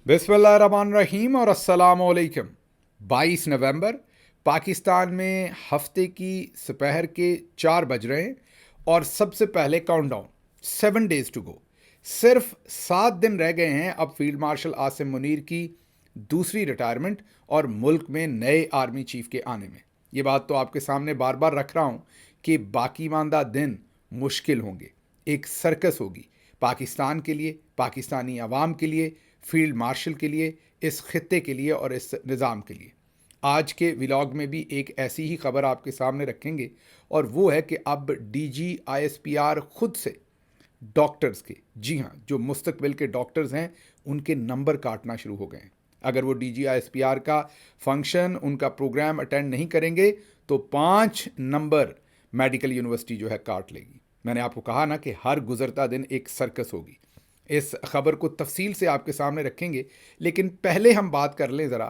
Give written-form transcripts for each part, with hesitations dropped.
बिस्मिल्लाहिर्रहमानिर्रहीम और अस्सलामुअलैकुम। 22 नवंबर पाकिस्तान में हफ्ते की दोपहर के 4 बज रहे हैं और सबसे पहले काउंटडाउन 7 डेज टू गो। सिर्फ 7 दिन रह गए हैं अब फील्ड मार्शल आसिम मुनीर की दूसरी रिटायरमेंट और मुल्क में नए आर्मी चीफ के आने में। ये बात तो आपके सामने बार बार रख रहा हूँ कि बाकी मानदा दिन मुश्किल होंगे। एक सर्कस होगी पाकिस्तान के लिए, पाकिस्तानी अवाम के लिए, फील्ड मार्शल के लिए, इस खत्ते के लिए और इस निज़ाम के लिए। आज के व्लॉग में भी एक ऐसी ही खबर आपके सामने रखेंगे और वो है कि अब डीजी आईएसपीआर खुद से डॉक्टर्स के, जी हाँ, जो मुस्तकबिल के डॉक्टर्स हैं उनके नंबर काटना शुरू हो गए हैं। अगर वो डीजी आईएसपीआर का फंक्शन, उनका प्रोग्राम अटेंड नहीं करेंगे तो 5 नंबर मेडिकल यूनिवर्सिटी जो है काट लेगी। मैंने आपको कहा ना कि हर गुजरता दिन एक सर्कस होगी। इस खबर को तफसील से आपके सामने रखेंगे, लेकिन पहले हम बात कर लें ज़रा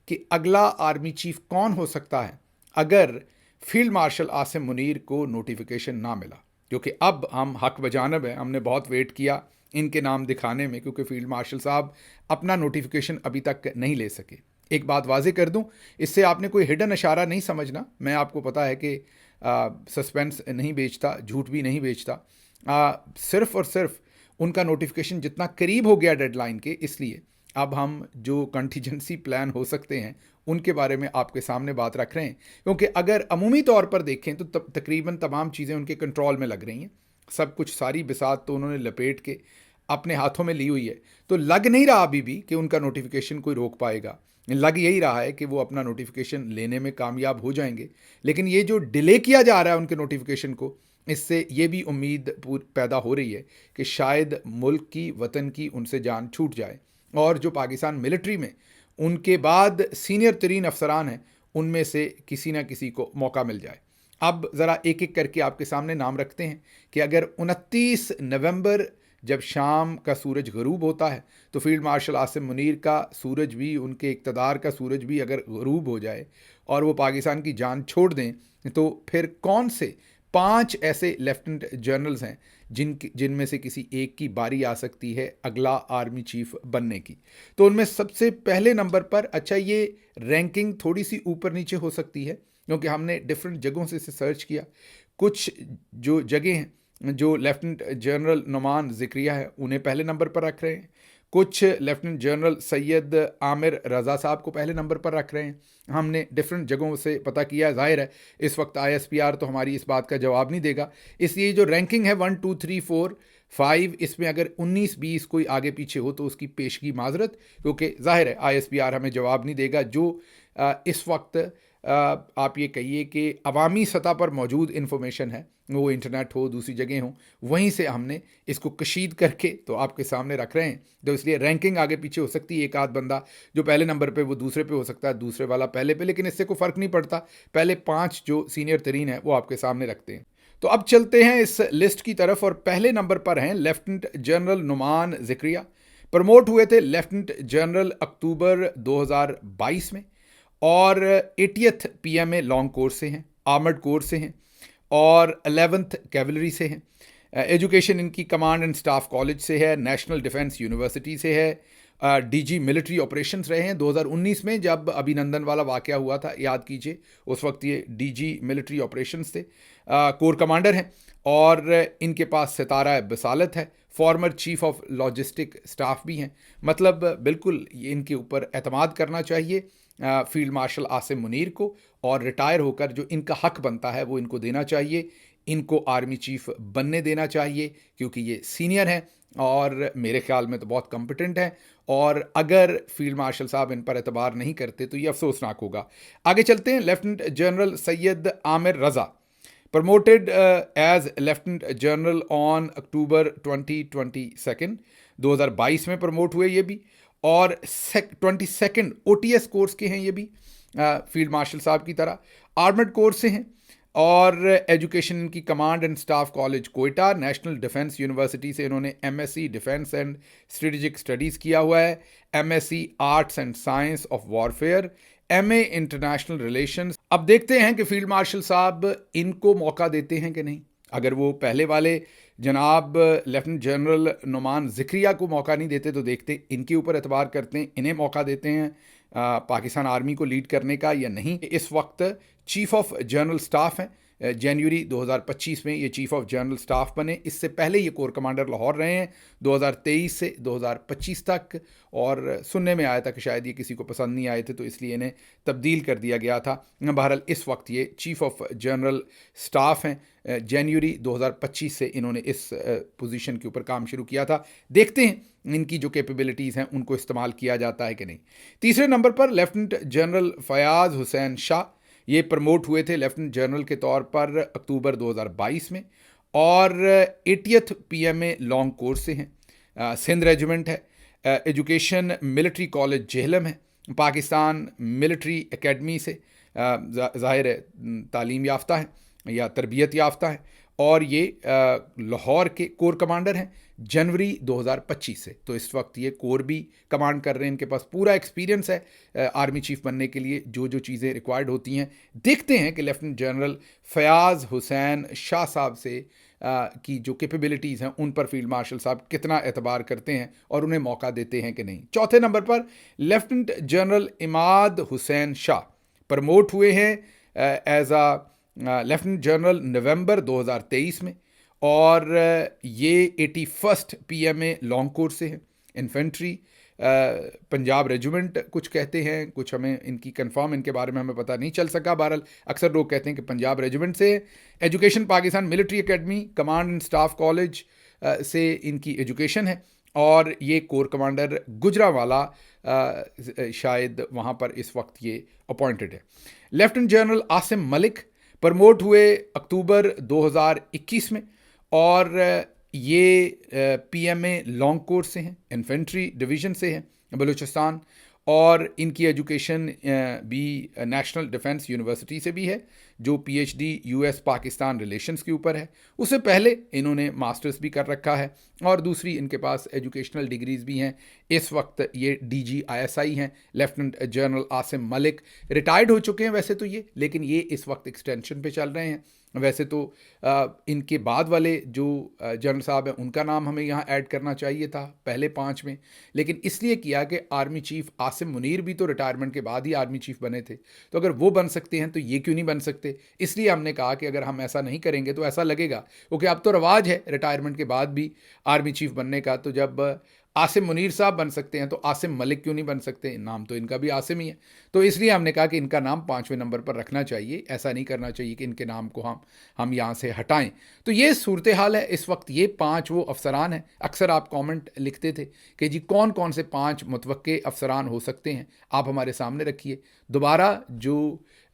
कि अगला आर्मी चीफ कौन हो सकता है अगर फील्ड मार्शल आसिम मुनीर को नोटिफिकेशन ना मिला। क्योंकि अब हम हक बजानब हैं, हमने बहुत वेट किया इनके नाम दिखाने में, क्योंकि फील्ड मार्शल साहब अपना नोटिफिकेशन अभी तक नहीं ले सके। एक बात वाजे कर दूं, इससे आपने कोई हिडन इशारा नहीं समझना। मैं, आपको पता है कि सस्पेंस नहीं बेचता, झूठ भी नहीं बेचता। सिर्फ और सिर्फ उनका नोटिफिकेशन जितना करीब हो गया डेडलाइन के, इसलिए अब हम जो कंटीजेंसी प्लान हो सकते हैं उनके बारे में आपके सामने बात रख रहे हैं। क्योंकि अगर अमूमी तौर पर देखें तो तकरीबन तमाम चीज़ें उनके कंट्रोल में लग रही हैं। सब कुछ, सारी बिसात तो उन्होंने लपेट के अपने हाथों में ली हुई है। तो लग नहीं रहा अभी भी कि उनका नोटिफिकेशन कोई रोक पाएगा। लग यही रहा है कि वो अपना नोटिफिकेशन लेने में कामयाब हो जाएंगे। लेकिन ये जो डिले किया जा रहा है उनके नोटिफिकेशन को, इससे ये भी उम्मीद पैदा हो रही है कि शायद मुल्क की, वतन की उनसे जान छूट जाए और जो पाकिस्तान मिलिट्री में उनके बाद सीनियर तरीन अफसरान हैं उनमें से किसी ना किसी को मौका मिल जाए। अब ज़रा एक एक करके आपके सामने नाम रखते हैं कि अगर 29 नवंबर जब शाम का सूरज गरूब होता है तो फील्ड मार्शल आसिम मुनीर का सूरज भी, उनके इक़्तिदार का सूरज भी अगर गरूब हो जाए और वो पाकिस्तान की जान छोड़ दें, तो फिर कौन से 5 ऐसे लेफ्टिनेंट जनरल्स हैं जिनमें से किसी एक की बारी आ सकती है अगला आर्मी चीफ बनने की। तो उनमें सबसे पहले नंबर पर, अच्छा ये रैंकिंग थोड़ी सी ऊपर नीचे हो सकती है क्योंकि हमने डिफरेंट जगहों से इसे सर्च किया। कुछ जो जगह हैं जो लेफ्टिनेंट जनरल नुमान ज़िक्रिया है उन्हें पहले नंबर पर रख रहे हैं। कुछ लेफ्टिनेंट जनरल सैयद आमिर रज़ा साहब को पहले नंबर पर रख रहे हैं। हमने डिफरेंट जगहों से पता किया। ज़ाहिर है इस वक्त आईएसपीआर तो हमारी इस बात का जवाब नहीं देगा, इसलिए जो रैंकिंग है 1 2 3 4 5, इसमें अगर 19-20 कोई आगे पीछे हो तो उसकी पेशगी माजरत, क्योंकि ज़ाहिर है आईएसपीआर हमें जवाब नहीं देगा। जो इस वक्त आप ये कहिए कि अवामी सतह पर मौजूद इन्फॉर्मेशन है, वो इंटरनेट हो, दूसरी जगह हो, वहीं से हमने इसको कशीद करके तो आपके सामने रख रहे हैं। तो इसलिए रैंकिंग आगे पीछे हो सकती है। एक आध बंदा जो पहले नंबर पे वो दूसरे पे हो सकता है, दूसरे वाला पहले पे, लेकिन इससे कोई फ़र्क नहीं पड़ता। पहले 5 जो सीनियर तरीन है वो आपके सामने रखते हैं। तो अब चलते हैं इस लिस्ट की तरफ और पहले नंबर पर हैं lieutenant general Numan Zikriya. Promote हुए थे लेफ्टिनेंट जनरल अक्टूबर 2022 में और 80th पीएमए लॉन्ग कोर्स से हैं, आर्मर्ड कोर्स से हैं और 11th कैवलरी से हैं। एजुकेशन इनकी कमांड एंड स्टाफ कॉलेज से है, नेशनल डिफेंस यूनिवर्सिटी से है। डीजी मिलिट्री ऑपरेशंस रहे हैं 2019 में, जब अभिनंदन वाला वाक़या हुआ था, याद कीजिए, उस वक्त ये डीजी मिलिट्री ऑपरेशंस थे। कोर कमांडर हैं और इनके पास सितारा बसालत है। Former chief of logistic staff भी हैं। मतलब बिल्कुल इनके ऊपर एतमाद करना चाहिए फील्ड मार्शल आसिम मुनीर को, और रिटायर होकर जो इनका हक बनता है वो इनको देना चाहिए। इनको आर्मी चीफ बनने देना चाहिए क्योंकि ये सीनियर हैं और मेरे ख्याल में तो बहुत कॉम्पिटेंट हैं। और अगर फील्ड मार्शल साहब इन पर एतबार नहीं करते तो ये अफसोसनाक होगा। आगे चलते हैं। Lieutenant general Syed Amir Raza promoted as lieutenant general on October 2022, 2022 में प्रमोट हुए ये भी, और 22nd OTS कोर्स के हैं ये भी, फील्ड मार्शल साहब की तरह आर्मर्ड कोर्स से हैं। और एजुकेशन इनकी command and staff college Quetta, national defence university से इन्होंने MSc defence and strategic studies किया हुआ है, MSc arts and science of warfare, MA international relations. अब देखते हैं कि फील्ड मार्शल साहब इनको मौका देते हैं कि नहीं। अगर वो पहले वाले जनाब लेफ्टिनेंट जनरल नुमान ज़िक्रिया को मौका नहीं देते तो देखते इनके ऊपर एतबार करते हैं, इन्हें मौका देते हैं पाकिस्तान आर्मी को लीड करने का या नहीं। इस वक्त चीफ ऑफ जनरल स्टाफ हैं, जनवरी 2025 में ये चीफ ऑफ जनरल स्टाफ बने। इससे पहले ये कोर कमांडर लाहौर रहे हैं 2023 से 2025 तक, और सुनने में आया था कि शायद ये किसी को पसंद नहीं आए थे तो इसलिए इन्हें तब्दील कर दिया गया था। बहरहाल इस वक्त ये चीफ ऑफ जनरल स्टाफ हैं। जनवरी 2025 से इन्होंने इस पोजीशन के ऊपर काम शुरू किया था। देखते हैं इनकी जो कैपेबिलिटीज़ हैं उनको इस्तेमाल किया जाता है कि नहीं। तीसरे नंबर पर लेफ्टिनेंट जनरल फयाज़ हुसैन शाह, ये प्रमोट हुए थे लेफ्टिनेंट जनरल के तौर पर अक्टूबर 2022 में, और 80th PMA लॉन्ग कोर्स से हैं। सिंध रेजिमेंट है, एजुकेशन मिलिट्री कॉलेज जेहलम है, पाकिस्तान मिलिट्री एकेडमी से ज़ाहिर है तालीम याफ्ता है या तरबियत याफ्ता है, और ये लाहौर के कोर कमांडर हैं जनवरी 2025 से। तो इस वक्त ये कोर भी कमांड कर रहे हैं, इनके पास पूरा एक्सपीरियंस है आर्मी चीफ बनने के लिए, जो जो चीज़ें रिक्वायर्ड होती हैं। देखते हैं कि लेफ्टिनेंट जनरल फयाज़ हुसैन शाह साहब से की जो कैपेबिलिटीज़ हैं उन पर फील्ड मार्शल साहब कितना एतबार करते हैं और उन्हें मौका देते हैं कि नहीं। चौथे नंबर पर lieutenant general Imad Hussain Shah promote हुए हैं एज लेफ्टिनेंट जनरल नवंबर 2023 में, और ये 81st PMA लॉन्ग कोर्स से हैं। इन्फेंट्री पंजाब रेजिमेंट कुछ कहते हैं, कुछ हमें इनकी कंफर्म इनके बारे में हमें पता नहीं चल सका। बहरहाल अक्सर लोग कहते हैं कि पंजाब रेजिमेंट से। Education Pakistan military academy command and staff college से इनकी एजुकेशन है, और ये कोर कमांडर गुजरावाला शायद वहाँ पर इस वक्त ये अपॉइंटेड है। Lieutenant general Asim Malik promote हुए अक्टूबर 2021 में, और ये PMA लॉन्ग कोर्स से हैं, इन्फेंट्री डिवीज़न से हैं बलूचिस्तान, और इनकी एजुकेशन भी नेशनल डिफेंस यूनिवर्सिटी से भी है, जो PhD US पाकिस्तान रिलेशंस के ऊपर है। उससे पहले इन्होंने मास्टर्स भी कर रखा है, और दूसरी इनके पास एजुकेशनल डिग्रीज़ भी हैं। इस वक्त ये DG ISI हैं। Lieutenant general Asim Malik retired हो चुके हैं वैसे तो ये, लेकिन ये इस वक्त एक्सटेंशन पे चल रहे हैं। वैसे तो इनके बाद वाले जो जनरल साहब हैं उनका नाम हमें यहाँ ऐड करना चाहिए था पहले 5 में, लेकिन इसलिए किया कि आर्मी चीफ आसिम मुनीर भी तो रिटायरमेंट के बाद ही आर्मी चीफ बने थे, तो अगर वो बन सकते हैं तो ये क्यों नहीं बन सकते। इसलिए हमने कहा कि अगर हम ऐसा नहीं करेंगे तो ऐसा लगेगा, क्योंकि अब तो रवाज है रिटायरमेंट के बाद भी आर्मी चीफ बनने का, तो जब आसिम मुनीर साहब बन सकते हैं तो आसिम मलिक क्यों नहीं बन सकते। नाम तो इनका भी आसिम ही है, तो इसलिए हमने कहा कि इनका नाम 5वें नंबर पर रखना चाहिए। ऐसा नहीं करना चाहिए कि इनके नाम को हम यहाँ से हटाएं। तो ये सूरत हाल है इस वक्त। ये 5 वो अफसरान हैं। अक्सर आप कमेंट लिखते थे कि जी कौन कौन से 5 मुतवक्के अफसरान हो सकते हैं, आप हमारे सामने रखिए। दोबारा जो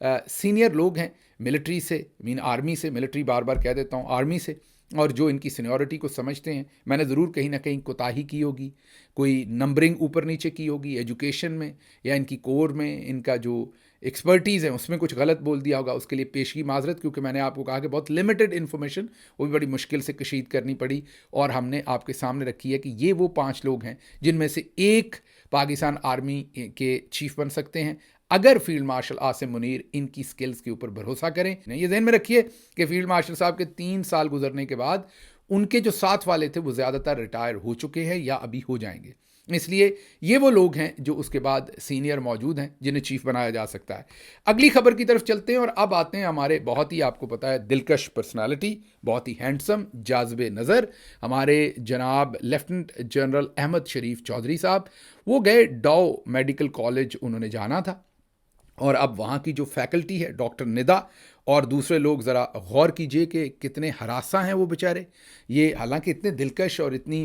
सीनियर लोग हैं मिलिट्री से, आर्मी से, मिलिट्री बार बार कह देता हूँ, आर्मी से, और जो इनकी सीनियरिटी को समझते हैं, मैंने ज़रूर कहीं ना कहीं कोताही की होगी, कोई नंबरिंग ऊपर नीचे की होगी एजुकेशन में या इनकी कोर में, इनका जो एक्सपर्टीज़ है उसमें कुछ गलत बोल दिया होगा, उसके लिए पेशगी माजरत, क्योंकि मैंने आपको कहा कि बहुत लिमिटेड इन्फॉर्मेशन वो भी बड़ी मुश्किल से कशीद करनी पड़ी, और हमने आपके सामने रखी है कि ये वो 5 लोग हैं जिनमें से एक पाकिस्तान आर्मी के चीफ बन सकते हैं अगर फील्ड मार्शल आसिम मुनीर इनकी स्किल्स के ऊपर भरोसा करें। ये ध्यान में रखिए कि फील्ड मार्शल साहब के 3 साल गुजरने के बाद उनके जो साथ वाले थे वो ज़्यादातर रिटायर हो चुके हैं या अभी हो जाएंगे, इसलिए ये वो लोग हैं जो उसके बाद सीनियर मौजूद हैं जिन्हें चीफ बनाया जा सकता है। अगली खबर की तरफ चलते हैं और अब आते हैं हमारे बहुत ही, आपको पता है, दिलकश पर्सनालिटी, बहुत ही हैंडसम, जाज़बे नज़र, हमारे जनाब लेफ्टिनेंट जनरल अहमद शरीफ चौधरी साहब। वो गए डाउ मेडिकल कॉलेज, उन्होंने जाना था, और अब वहाँ की जो फैकल्टी है, डॉक्टर निदा और दूसरे लोग, ज़रा गौर कीजिए कि कितने हरासा हैं वो बेचारे। ये हालांकि इतने दिलकश और इतनी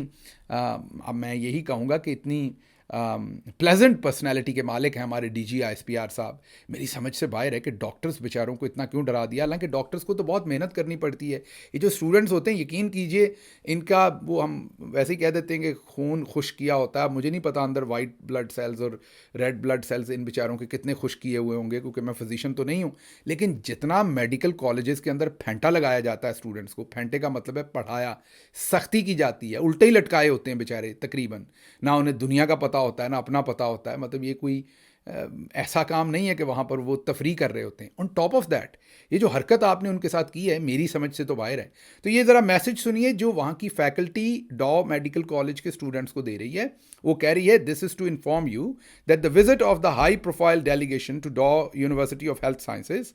अब मैं यही कहूँगा कि इतनी प्लेजेंट पर्सनैलिटी के मालिक हैं हमारे DG ISPR साहब। मेरी समझ से बाहर है कि डॉक्टर्स बेचारों को इतना क्यों डरा दिया। हालांकि डॉक्टर्स को तो बहुत मेहनत करनी पड़ती है। ये जो स्टूडेंट्स होते हैं, यकीन कीजिए, इनका वो, हम वैसे ही कह देते हैं कि खून खुश किया होता है। मुझे नहीं पता अंदर वाइट ब्लड सेल्स और रेड ब्लड सेल्स इन बेचारों के कितने खुश किए हुए होंगे, क्योंकि मैं फिजिशियन तो नहीं हूँ, लेकिन जितना मेडिकल कॉलेजेस के अंदर फेंटा लगाया जाता है स्टूडेंट्स को, फेंटे का मतलब है पढ़ाया, सख्ती की जाती है, उल्टे ही लटकाए होते हैं बेचारे तकरीबन, ना उन्हें दुनिया का पता होता है ना अपना पता होता है। मतलब ये कोई ऐसा काम नहीं है कि वहाँ पर वो तफरी कर रहे होते हैं। ऑन टॉप ऑफ दैट, ये जो हरकत आपने उनके साथ की है मेरी समझ से तो बाहर है। तो ये ज़रा मैसेज सुनिए जो वहाँ की फैकल्टी डॉ मेडिकल कॉलेज के स्टूडेंट्स को दे रही है। वो कह रही है, this is to inform you that the visit of the high profile delegation to डॉ university of health sciences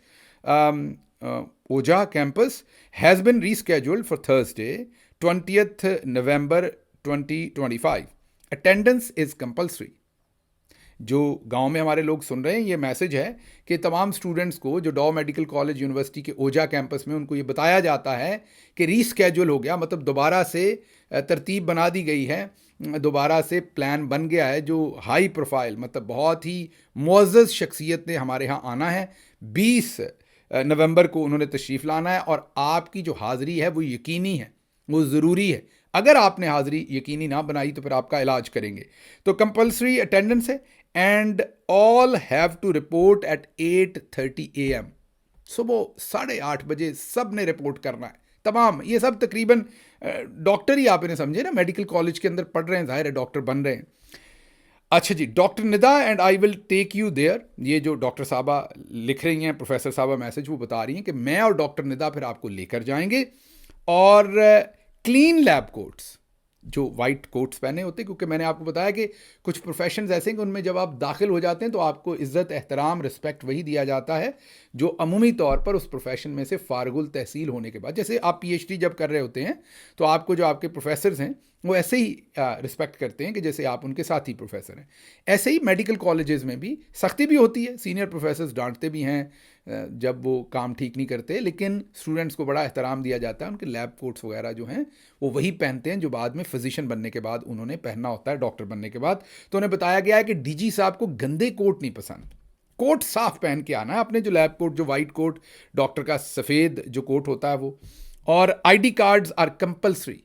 Ojha campus has been rescheduled for Thursday 20th November 2025. Attendance is compulsory. जो गांव में हमारे लोग सुन रहे हैं, ये मैसेज है कि तमाम स्टूडेंट्स को जो डॉ मेडिकल कॉलेज यूनिवर्सिटी के ओजा कैंपस में, उनको ये बताया जाता है कि रीस्केड्यूल हो गया, मतलब दोबारा से तरतीब बना दी गई है, दोबारा से प्लान बन गया है। जो हाई प्रोफाइल, मतलब बहुत ही मुअज़्ज़ज़ शख्सियत ने हमारे यहाँ आना है, 20 नवंबर को उन्होंने तशरीफ़ लाना है, और आपकी जो हाज़िरी है वो यकीनी है, वो ज़रूरी है। अगर आपने हाज़िरी यकीनी ना बनाई तो फिर आपका इलाज करेंगे। तो कंपल्सरी अटेंडेंस है, and all have to report at 8:30 AM। सुबह 8:30 बजे सब ने रिपोर्ट करना है, तमाम। ये सब तकरीबन डॉक्टर ही आप इन्हें समझे ना, मेडिकल कॉलेज के अंदर पढ़ रहे हैं, ज़ाहिर है डॉक्टर बन रहे हैं। अच्छा जी, doctor Nida and I will take you there. ये जो डॉक्टर साहबा लिख रही हैं, प्रोफेसर साहबा मैसेज वो बता रही हैं कि मैं और डॉक्टर निदा फिर आपको लेकर जाएंगे। और क्लीन लैब कोट्स, जो वाइट कोट्स पहने होते हैं, क्योंकि मैंने आपको बताया कि कुछ प्रोफेशंस ऐसे हैं कि उनमें जब आप दाखिल हो जाते हैं तो आपको इज़्ज़त, एहतराम, रिस्पेक्ट वही दिया जाता है जो अमूमी तौर पर उस प्रोफेशन में से फारगुल तहसील होने के बाद, जैसे आप PhD जब कर रहे होते हैं तो आपको जो आपके प्रोफेसर्स हैं वो ऐसे ही रिस्पेक्ट करते हैं कि जैसे आप उनके साथी प्रोफेसर हैं। ऐसे ही मेडिकल कॉलेजेस में भी सख्ती भी होती है, सीनियर प्रोफेसर्स डांटते भी हैं जब वो काम ठीक नहीं करते, लेकिन स्टूडेंट्स को बड़ा एहतराम दिया जाता है। उनके लैब कोट्स वगैरह जो हैं वो वही पहनते हैं जो बाद में फिजिशियन बनने के बाद उन्होंने पहनना होता है, डॉक्टर बनने के बाद। तो उन्हें बताया गया है कि DG साहब को गंदे कोट नहीं पसंद, कोट साफ पहन के आना है अपने, जो लैब कोट, जो वाइट कोट, डॉक्टर का सफ़ेद जो कोट होता है वो। और ID कार्ड्स आर कंपल्सरी।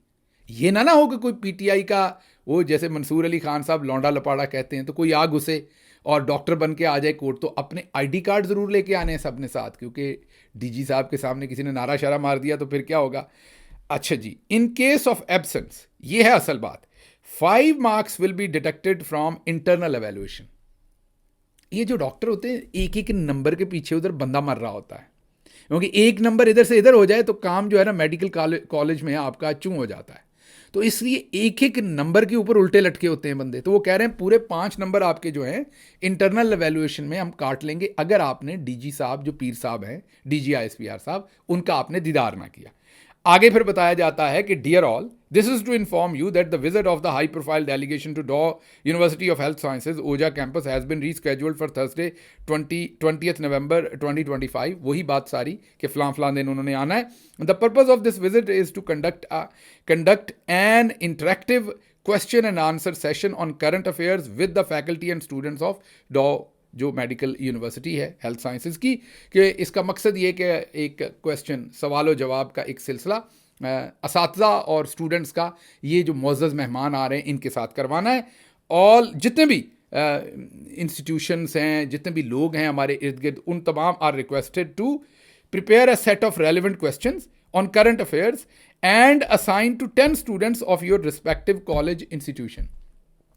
ये ना हो कि कोई PTI का, वो जैसे मंसूर अली खान साहब लौंडा लपाड़ा कहते हैं, तो कोई आ घुसे और डॉक्टर बन के आ जाए कोर्ट। तो अपने ID कार्ड ज़रूर लेके आने हैं सबने साथ, क्योंकि DG साहब के सामने किसी ने नारा शारा मार दिया तो फिर क्या होगा। अच्छा जी, इन केस ऑफ एब्सेंस, ये है असल बात, 5 marks will be deducted from internal evaluation. ये जो डॉक्टर होते हैं, एक एक नंबर के पीछे उधर बंदा मर रहा होता है, क्योंकि एक नंबर इधर से इधर हो जाए तो काम जो है ना मेडिकल कॉलेज में आपका चूं हो जाता है। तो इसलिए एक एक नंबर के ऊपर उल्टे लटके होते हैं बंदे। तो वो कह रहे हैं पूरे 5 नंबर आपके जो हैं इंटरनल एवेल्युएशन में हम काट लेंगे, अगर आपने DG साहब, जो पीर साहब हैं, DG ISPR साहब, उनका आपने दीदार ना किया। आगे फिर बताया जाता है कि dear all, this is to inform you that the visit of the high profile delegation to डॉ university of health sciences Ojha campus has been rescheduled for Thursday 20th November 2025। वही बात सारी कि फलां दिन उन्होंने आना है। The purpose of this visit is to conduct an interactive question and answer session on current affairs with the faculty and students of डॉ, जो मेडिकल यूनिवर्सिटी है हेल्थ साइंसेज की, कि इसका मकसद ये कि एक क्वेश्चन, सवाल और जवाब का एक सिलसिला असातिज़ा और स्टूडेंट्स का, ये जो मुअज़्ज़ज़ मेहमान आ रहे हैं इनके साथ करवाना है। ऑल जितने भी इंस्टीट्यूशंस हैं, जितने भी लोग हैं हमारे इर्द गिर्द, उन तमाम are requested to prepare a set of relevant questions on current affairs and assign to 10 students of your respective college institution.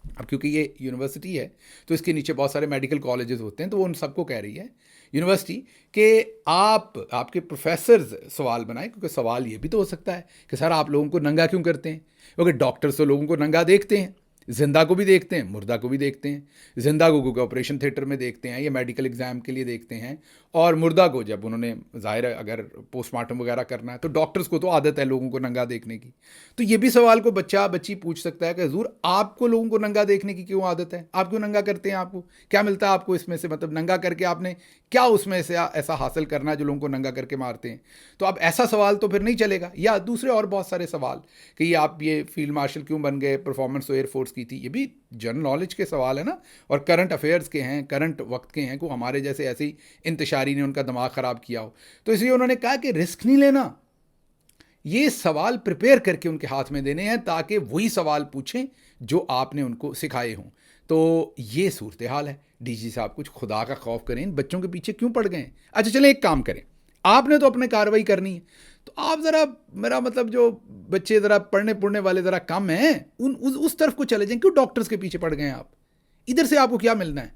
अब क्योंकि ये यूनिवर्सिटी है तो इसके नीचे बहुत सारे मेडिकल कॉलेजेस होते हैं, तो वो उन सबको कह रही है यूनिवर्सिटी कि आपके प्रोफेसर्स सवाल बनाएं, क्योंकि सवाल ये भी तो हो सकता है कि सर आप लोगों को नंगा क्यों करते हैं, क्योंकि डॉक्टर्स तो लोगों को नंगा देखते हैं, जिंदा को भी देखते हैं, मुर्दा को भी देखते हैं। जिंदा को क्योंकि ऑपरेशन थिएटर में देखते हैं या मेडिकल एग्जाम के लिए देखते हैं, और मुर्दा को जब उन्होंने ज़ाहिर है अगर पोस्टमार्टम वगैरह करना है तो डॉक्टर्स को तो आदत है लोगों को नंगा देखने की। तो ये भी सवाल को बच्ची पूछ सकता है कि हुजूर आपको लोगों को नंगा देखने की क्यों आदत है, आप क्यों नंगा करते हैं, आपको क्या मिलता है आपको इसमें से, मतलब नंगा करके आपने क्या उसमें से ऐसा हासिल करना है जो लोगों को नंगा करके मारते हैं। तो अब ऐसा सवाल तो फिर नहीं चलेगा। या दूसरे और बहुत सारे सवाल कि आप ये फील्ड मार्शल क्यों बन गए, परफॉर्मेंस तो एयरफोर्स की थी, ये भी जनरल नॉलेज के सवाल है ना, और करंट अफेयर्स के हैं, करंट वक्त के हैं, को हमारे जैसे ऐसे ही इंतशारी ने उनका दिमाग ख़राब किया हो। तो इसलिए उन्होंने कहा कि रिस्क नहीं लेना, ये सवाल प्रिपेयर करके उनके हाथ में देने हैं ताकि वही सवाल पूछें जो आपने उनको सिखाए हों। तो ये सूरत हाल है। DG साहब कुछ खुदा का खौफ करें, इन बच्चों के पीछे क्यों पड़ गए। अच्छा चलें एक काम करें, आपने तो अपने कार्रवाई करनी है, तो आप ज़रा, मेरा मतलब जो बच्चे ज़रा पढ़ने वाले ज़रा कम हैं उस तरफ को चले जाएं। क्यों डॉक्टर्स के पीछे पड़ गए हैं आप, इधर से आपको क्या मिलना है।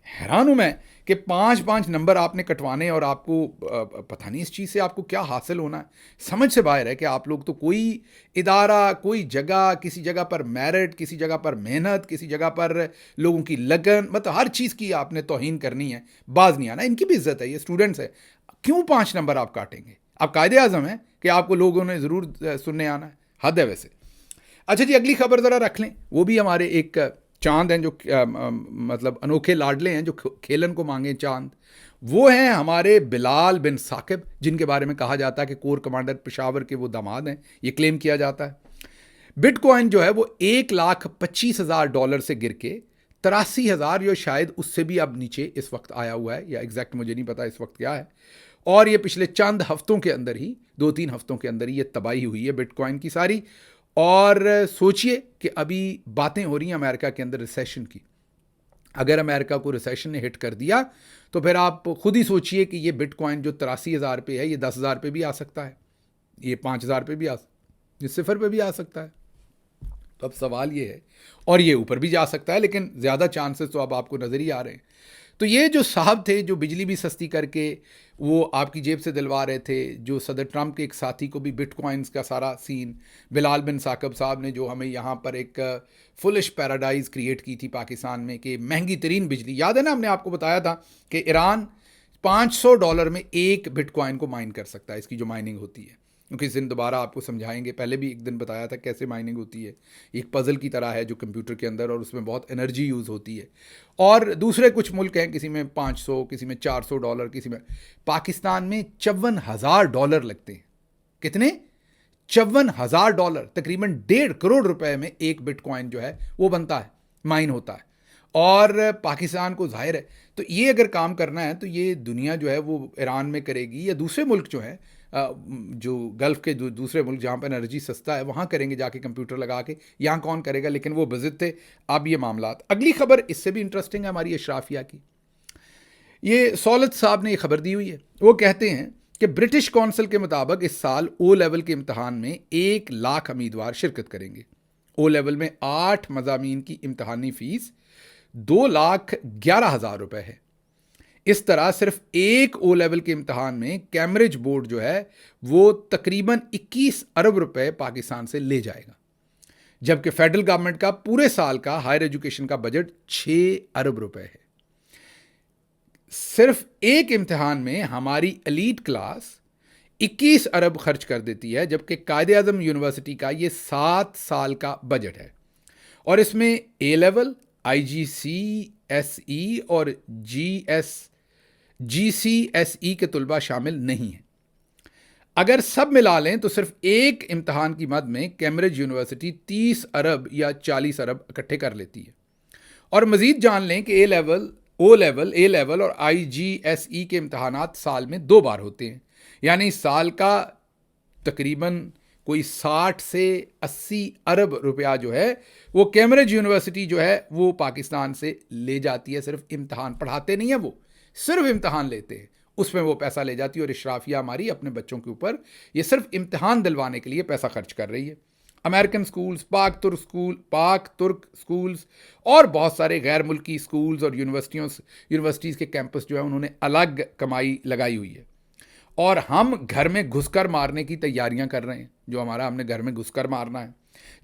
हैरान हूं मैं कि 5-5 नंबर आपने कटवाने और आपको पता नहीं इस चीज़ से आपको क्या हासिल होना है। समझ से बाहर है कि आप लोग तो कोई इदारा, कोई जगह, किसी जगह पर मेरिट, किसी जगह पर मेहनत, किसी जगह पर लोगों की लगन, मतलब हर चीज़ की आपने तौहीन करनी है, बाज नहीं आना। इनकी भी इज्जत है, ये स्टूडेंट्स है, क्यों 5 नंबर आप काटेंगे? आप कायदे आज़म है कि आपको लोगों ने ज़रूर सुनने आना है, हद है वैसे। अच्छा जी, अगली खबर ज़रा रख लें। वो भी हमारे एक चांद हैं जो मतलब अनोखे लाडले हैं जो खेलन को मांगे चांद। वो हैं हमारे बिलाल बिन साकिब, जिनके बारे में कहा जाता है कि कोर कमांडर पेशावर के वो दामाद हैं, ये क्लेम किया जाता है। बिटकॉइन जो है वो $1,25,000 से गिर के 83,000 या शायद उससे भी अब नीचे इस वक्त आया हुआ है, या एग्जैक्ट मुझे नहीं पता इस वक्त क्या है। और ये पिछले चंद हफ्तों के अंदर ही, 2-3 हफ्तों के अंदर ही ये तबाही हुई है बिटकॉइन की सारी। और सोचिए कि अभी बातें हो रही हैं अमेरिका के अंदर रिसेशन की। अगर अमेरिका को रिसेशन ने हिट कर दिया तो फिर आप खुद ही सोचिए कि ये बिटकॉइन जो 83,000 पे है, ये 10,000 पे भी आ सकता है, ये 5,000 पे भी ये 0 पे भी आ सकता है। तो अब सवाल ये है, और ये ऊपर भी जा सकता है, लेकिन ज़्यादा चांसेस तो अब आपको नज़र ही आ रहे हैं। तो ये जो साहब थे जो बिजली भी सस्ती करके वो आपकी जेब से दिलवा रहे थे, जो सदर ट्रंप के एक साथी को भी बिटकॉइंस का सारा सीन, बिलाल बिन साकिब साहब ने जो हमें यहाँ पर एक फुलिश पैराडाइज क्रिएट की थी पाकिस्तान में कि महंगी तरीन बिजली, याद है ना, हमने आपको बताया था कि ईरान $500 में एक बिटकॉइन को माइन कर सकता है, इसकी जो माइनिंग होती है। क्योंकि इस दिन दोबारा आपको समझाएंगे, पहले भी एक दिन बताया था कैसे माइनिंग होती है। एक पज़ल की तरह है जो कंप्यूटर के अंदर, और उसमें बहुत एनर्जी यूज़ होती है। और दूसरे कुछ मुल्क हैं, किसी में 500, किसी में $400, किसी में, पाकिस्तान में $54,000 लगते हैं। कितने? $54,000, तकरीबन 1.5 करोड़ रुपए में एक बिटकॉइन जो है वो बनता है, माइन होता है। और पाकिस्तान को जाहिर है, तो ये अगर काम करना है तो ये दुनिया जो है वो ईरान में करेगी, या दूसरे मुल्क जो हैं, जो गल्फ़ के दूसरे मुल्क जहाँ पर एनर्जी सस्ता है वहाँ करेंगे जाके कंप्यूटर लगा के। यहाँ कौन करेगा? लेकिन वो बज़िद थे। अब ये मामलात, अगली खबर इससे भी इंटरेस्टिंग है हमारी अशराफिया की। ये सौलत साहब ने ये खबर दी हुई है। वो कहते हैं कि ब्रिटिश कौंसिल के मुताबिक इस साल ओ लेवल के इम्तहान में 1 लाख उम्मीदवार शिरकत करेंगे। ओ लेवल में 8 मज़ामीन की इम्तहानी फ़ीस $2,11,000 है। इस तरह सिर्फ एक ओ लेवल के इम्तहान में कैम्ब्रिज बोर्ड जो है वो तकरीबन 21 अरब रुपए पाकिस्तान से ले जाएगा, जबकि फेडरल गवर्नमेंट का पूरे साल का हायर एजुकेशन का बजट 6 अरब रुपए है। सिर्फ एक इम्तिहान में हमारी एलीट क्लास 21 अरब खर्च कर देती है, जबकि कायदे आज़म यूनिवर्सिटी का ये 7 साल का बजट है। और इसमें ए लेवल, IGCSE और GCSE के तुलबा शामिल नहीं हैं। अगर सब मिला लें तो सिर्फ एक इम्तहान की मद में कैम्ब्रिज यूनिवर्सिटी 30 अरब या 40 अरब इकट्ठे कर लेती है। और मज़ीद जान लें कि ए लेवल और IGSE के इम्तहानात साल में 2 बार होते हैं, यानी साल का तकरीबन कोई 60 से 80 अरब रुपया जो है वो कैम्ब्रिज यूनिवर्सिटी जो है वो पाकिस्तान से ले जाती है। सिर्फ इम्तहान पढ़ाते नहीं है, वो सिर्फ इम्तहान लेते हैं, उसमें वो पैसा ले जाती है। और इशराफिया हमारी अपने बच्चों के ऊपर ये सिर्फ इम्तहान दिलवाने के लिए पैसा खर्च कर रही है। अमेरिकन स्कूल्स, पाक तुर्क स्कूल्स और बहुत सारे गैर मुल्की स्कूल्स और यूनिवर्सिटीज़ के कैंपस जो है उन्होंने अलग कमाई लगाई हुई है। और हम घर में घुसकर मारने की तैयारियां कर रहे हैं, जो हमने घर में घुसकर मारना है,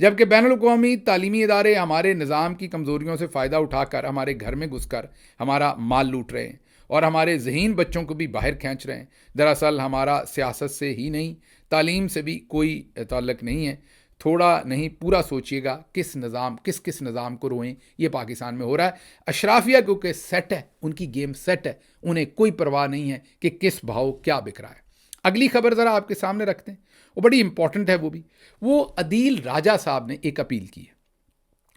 जबकि बैनुल-अक़वामी तालीमी इदारे हमारे निज़ाम की कमज़ोरियों से फ़ायदा उठाकर हमारे घर में घुसकर हमारा माल लूट रहे हैं और हमारे ज़हीन बच्चों को भी बाहर खींच रहे हैं। दरअसल हमारा सियासत से ही नहीं, तालीम से भी कोई ताल्लुक़ नहीं है। थोड़ा नहीं पूरा सोचिएगा किस निज़ाम को रोएं, ये पाकिस्तान में हो रहा है। अशराफिया क्योंकि सेट है, उनकी गेम सेट है, उन्हें कोई परवाह नहीं है कि किस भाव क्या बिक रहा है। अगली खबर ज़रा आपके सामने रखते हैं, वो बड़ी इंपॉर्टेंट है। वो अदील राजा साहब ने एक अपील की है।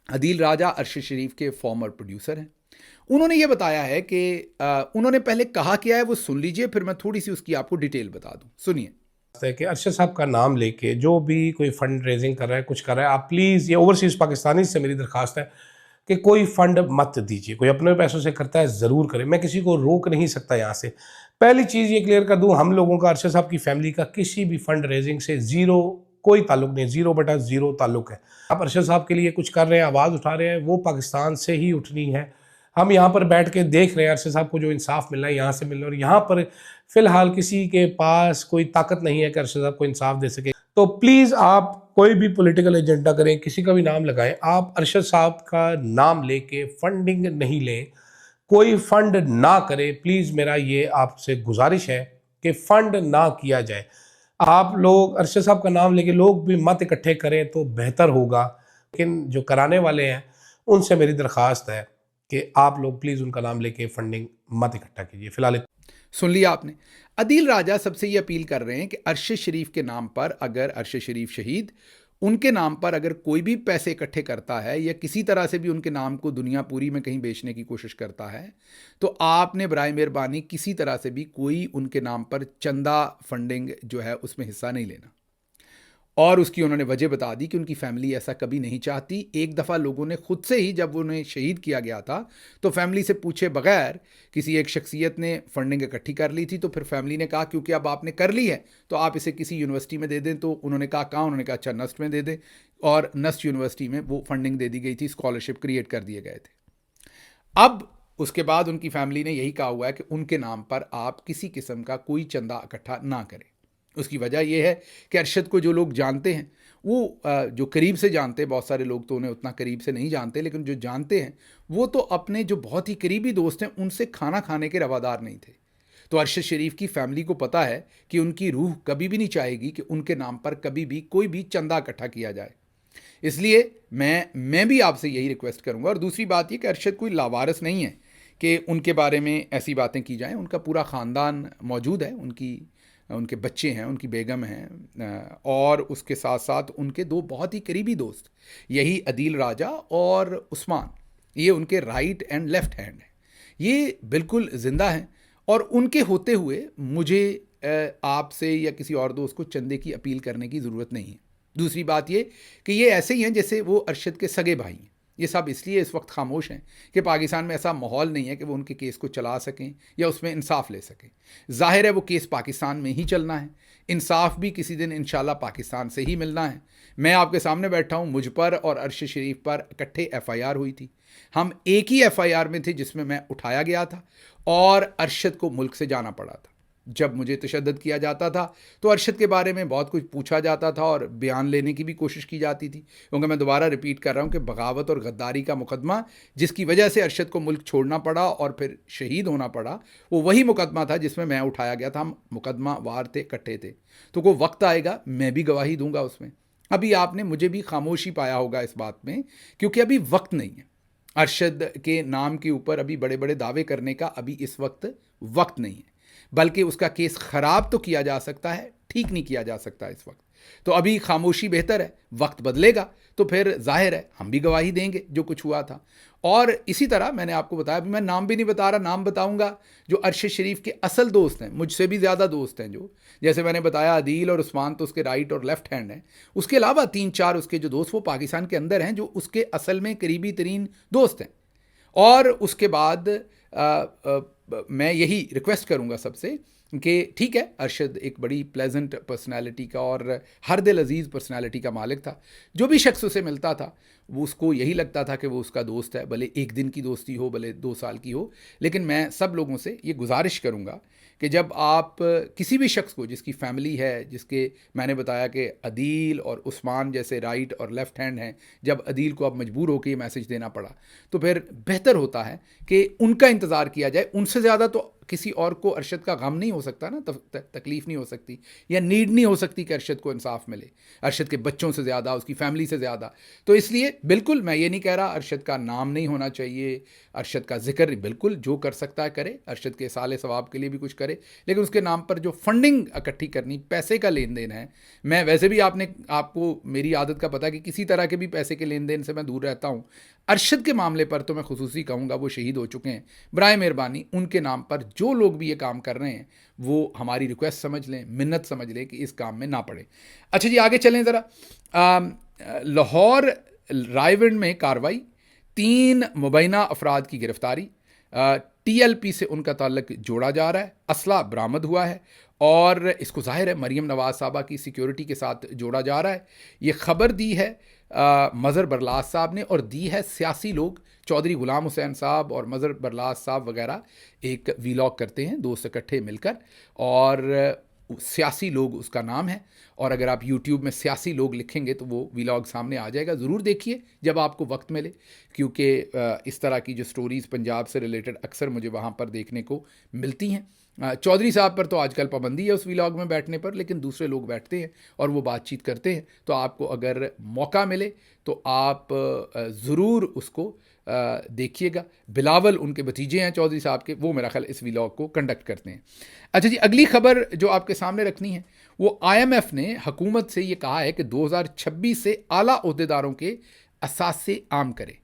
अदील राजा अरशद शरीफ के फॉर्मर प्रोड्यूसर हैं। उन्होंने ये बताया है कि उन्होंने पहले कहा क्या है वो सुन लीजिए, फिर मैं थोड़ी सी उसकी आपको डिटेल बता दूँ। सुनिए। है कि अरशद साहब का नाम लेके जो भी कोई फंड रेजिंग कर रहा है, कुछ कर रहा है, आप प्लीज़, ये ओवरसीज़ पाकिस्तानी से मेरी दरख्वास्त है कि कोई फंड मत दीजिए। कोई अपने पैसों से करता है ज़रूर करे, मैं किसी को रोक नहीं सकता। यहाँ से पहली चीज़ ये क्लियर कर दूँ, हम लोगों का, अरशद साहब की फैमिली का किसी भी फंड रेजिंग से ज़ीरो कोई ताल्लुक नहीं, 0/0 ताल्लुक है। आप अरशद साहब के लिए कुछ कर रहे हैं, आवाज़ उठा रहे हैं, वो पाकिस्तान से ही उठनी है। हम यहाँ पर बैठ के देख रहे हैं अरशद साहब को जो इंसाफ मिल रहा है यहाँ से मिल रहा है, और यहाँ पर फिलहाल किसी के पास कोई ताकत नहीं है कि अरशद साहब को इंसाफ दे सके। तो प्लीज़ आप कोई भी पॉलिटिकल एजेंडा करें, किसी का भी नाम लगाएं, आप अरशद साहब का नाम लेके फंडिंग नहीं लें, कोई फंड ना करे। प्लीज़ मेरा ये आपसे गुजारिश है कि फंड ना किया जाए। आप लोग अरशद साहब का नाम लेके लोग भी मत इकट्ठे करें तो बेहतर होगा, लेकिन जो कराने वाले हैं उनसे मेरी दरख्वास्त है कि आप लोग प्लीज़ उनका नाम लेके फंडिंग मत इकट्ठा कीजिए। फिलहाल सुन लिया आपने। अदील राजा सबसे ये अपील कर रहे हैं कि अरशद शरीफ के नाम पर, अगर अरशद शरीफ शहीद, उनके नाम पर अगर कोई भी पैसे इकट्ठे करता है या किसी तरह से भी उनके नाम को दुनिया पूरी में कहीं बेचने की कोशिश करता है, तो आपने बराए मेहरबानी किसी तरह से भी कोई उनके नाम पर चंदा फंडिंग जो है उसमें हिस्सा नहीं लेना। और उसकी उन्होंने वजह बता दी कि उनकी फैमिली ऐसा कभी नहीं चाहती। एक दफ़ा लोगों ने खुद से ही, जब उन्हें शहीद किया गया था, तो फैमिली से पूछे बगैर किसी एक शख्सियत ने फंडिंग इकट्ठी कर ली थी। तो फिर फैमिली ने कहा क्योंकि अब आपने कर ली है तो आप इसे किसी यूनिवर्सिटी में दे दें। तो उन्होंने कहा कहाँ? उन्होंने कहा अच्छा नस्ट में दे दें, और नस्ट यूनिवर्सिटी में वो फंडिंग दे दी गई थी, स्कॉलरशिप क्रिएट कर दिए गए थे। अब उसके बाद उनकी फैमिली ने यही कहा हुआ है कि उनके नाम पर आप किसी किस्म का कोई चंदा इकट्ठा ना करें। उसकी वजह यह है कि अरशद को जो लोग जानते हैं, वो जो करीब से जानते हैं, बहुत सारे लोग तो उन्हें उतना करीब से नहीं जानते, लेकिन जो जानते हैं वो तो अपने जो बहुत ही करीबी दोस्त हैं उनसे खाना खाने के रवादार नहीं थे। तो अरशद शरीफ की फैमिली को पता है कि उनकी रूह कभी भी नहीं चाहेगी कि उनके नाम पर कभी भी कोई भी चंदा इकट्ठा किया जाए। इसलिए मैं भी आपसे यही रिक्वेस्ट करूंगा। और दूसरी बात यह कि अरशद कोई लावारिस नहीं है कि उनके बारे में ऐसी बातें की जाएं। उनका पूरा ख़ानदान मौजूद है, उनके बच्चे हैं, उनकी बेगम हैं, और उसके साथ साथ उनके दो बहुत ही करीबी दोस्त, यही अदील राजा और उस्मान, ये उनके राइट एंड लेफ्ट हैंड हैं। ये बिल्कुल ज़िंदा हैं, और उनके होते हुए मुझे आपसे या किसी और दोस्त को चंदे की अपील करने की ज़रूरत नहीं है। दूसरी बात ये कि ये ऐसे ही हैं जैसे वो अरशद के सगे भाई हैं। ये सब इसलिए इस वक्त खामोश हैं कि पाकिस्तान में ऐसा माहौल नहीं है कि वो उनके केस को चला सकें या उसमें इंसाफ ले सकें। जाहिर है वो केस पाकिस्तान में ही चलना है, इंसाफ भी किसी दिन इंशाल्लाह पाकिस्तान से ही मिलना है। मैं आपके सामने बैठा हूँ, मुझ पर और अरशद शरीफ पर इकट्ठे FIR हुई थी। हम एक ही FIR में थे जिसमें मैं उठाया गया था, और अरशद को मुल्क से जाना पड़ा था। जब मुझे तशद्दुद किया जाता था तो अरशद के बारे में बहुत कुछ पूछा जाता था और बयान लेने की भी कोशिश की जाती थी, क्योंकि मैं दोबारा रिपीट कर रहा हूँ कि बगावत और गद्दारी का मुकदमा जिसकी वजह से अरशद को मुल्क छोड़ना पड़ा और फिर शहीद होना पड़ा, वो वही मुकदमा था जिसमें मैं उठाया गया था। हम मुकदमा वार थे, इकट्ठे थे। तो कोई वक्त आएगा मैं भी गवाही दूंगा उसमें। अभी आपने मुझे भी खामोशी पाया होगा इस बात में, क्योंकि अभी वक्त नहीं है। अरशद के नाम के ऊपर अभी बड़े बड़े दावे करने का अभी इस वक्त नहीं है, बल्कि उसका केस ख़राब तो किया जा सकता है, ठीक नहीं किया जा सकता इस वक्त। तो अभी खामोशी बेहतर है, वक्त बदलेगा तो फिर जाहिर है हम भी गवाही देंगे जो कुछ हुआ था। और इसी तरह मैंने आपको बताया, अभी मैं नाम भी नहीं बता रहा, नाम बताऊंगा जो अरशद शरीफ के असल दोस्त हैं, मुझसे भी ज़्यादा दोस्त हैं, जो जैसे मैंने बताया अदील और उस्मान तो उसके राइट और लेफ्ट हैंड हैं। उसके अलावा 3-4 उसके जो दोस्त वो पाकिस्तान के अंदर हैं, जो उसके असल में करीबी तरीन दोस्त हैं। और उसके बाद मैं यही रिक्वेस्ट करूंगा सबसे कि ठीक है, अरशद एक बड़ी प्लेजेंट पर्सनालिटी का और हर दिल अजीज़ पर्सनालिटी का मालिक था। जो भी शख्स उसे मिलता था वो उसको यही लगता था कि वो उसका दोस्त है, भले एक दिन की दोस्ती हो, भले 2 साल की हो। लेकिन मैं सब लोगों से ये गुजारिश करूँगा कि जब आप किसी भी शख्स को, जिसकी फैमिली है, जिसके मैंने बताया कि अदील और उस्मान जैसे राइट और लेफ़्ट हैंड हैं, जब अदील को अब मजबूर होकर ये मैसेज देना पड़ा तो फिर बेहतर होता है कि उनका इंतज़ार किया जाए। उनसे ज़्यादा तो किसी और को अरशद का गम नहीं हो सकता ना, तकलीफ़ नहीं हो सकती या नीड नहीं हो सकती कि अरशद को इंसाफ मिले, अरशद के बच्चों से ज़्यादा, उसकी फैमिली से ज़्यादा। तो इसलिए बिल्कुल मैं ये नहीं कह रहा अरशद का नाम नहीं होना चाहिए, अरशद का जिक्र बिल्कुल जो कर सकता है करे, अरशद के साले सवाब के लिए भी कुछ करे, लेकिन उसके नाम पर जो फंडिंग इकट्ठी करनी, पैसे का लेन देन है, मैं वैसे भी आपको मेरी आदत का पता है कि किसी तरह के भी पैसे के लेन देन से मैं दूर रहता हूँ। अरशद के मामले पर तो मैं खुसूसी कहूँगा, वो शहीद हो चुके हैं, बराए मेहरबानी उनके नाम पर जो लोग भी ये काम कर रहे हैं वो हमारी रिक्वेस्ट समझ लें, मिन्नत समझ लें कि इस काम में ना पड़े। अच्छा जी, आगे चलें ज़रा। लाहौर रायविंड में कार्रवाई, 3 मुबैना अफराद की गिरफ्तारी, TLP से उनका ताल्लुक जोड़ा जा रहा है, असला बरामद हुआ है और इसको जाहिर है मरीम नवाज़ साहबा की सिक्योरिटी के साथ जोड़ा जा रहा है। ये खबर दी है मज़हर बरलास साहब ने और दी है सियासी लोग चौधरी ग़ुलाम हुसैन साहब और मज़हर बरलास साहब वगैरह एक वीलॉग करते हैं, दोस्त इकट्ठे मिलकर, और सियासी लोग उसका नाम है। और अगर आप YouTube में सियासी लोग लिखेंगे तो वो वीलॉग सामने आ जाएगा। ज़रूर देखिए जब आपको वक्त मिले, क्योंकि इस तरह की जो स्टोरीज़ पंजाब से रिलेटेड अक्सर मुझे वहाँ पर देखने को मिलती हैं। चौधरी साहब पर तो आजकल पाबंदी है उस वीलॉग में बैठने पर, लेकिन दूसरे लोग बैठते हैं और वो बातचीत करते हैं। तो आपको अगर मौका मिले तो आप ज़रूर उसको देखिएगा। बिलावल उनके भतीजे हैं चौधरी साहब के, वो मेरा ख्याल इस वीलॉग को कंडक्ट करते हैं। अच्छा जी, अगली खबर जो आपके सामने रखनी है वो IMF ने हुकूमत से ये कहा है कि 2026 से आला ओहदेदारों के असासे आम करे।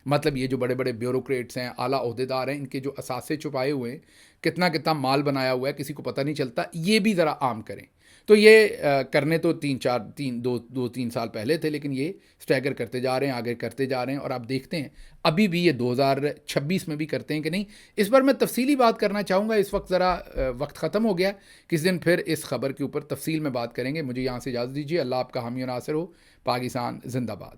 मतलब ये जो बड़े बड़े ब्यूरोक्रेट्स हैं, आला ओहदेदार हैं, इनके जो असासे छुपाए हुए हैं, कितना कितना माल बनाया हुआ है, किसी को पता नहीं चलता, ये भी ज़रा आम करें। तो ये करने तो 2-3 साल पहले थे, लेकिन ये स्टैगर करते जा रहे हैं, आगे करते जा रहे हैं। और आप देखते हैं अभी भी ये 2026 में भी करते हैं कि नहीं। इस पर मैं तफसीली बात करना चाहूँगा। इस वक्त ज़रा वक्त ख़त्म हो गया, किस दिन फिर इस खबर के ऊपर तफसील में बात करेंगे। मुझे यहाँ से इजाज़त दीजिए। अल्लाह आपका हामी और नासिर हो। पाकिस्तान जिंदाबाद।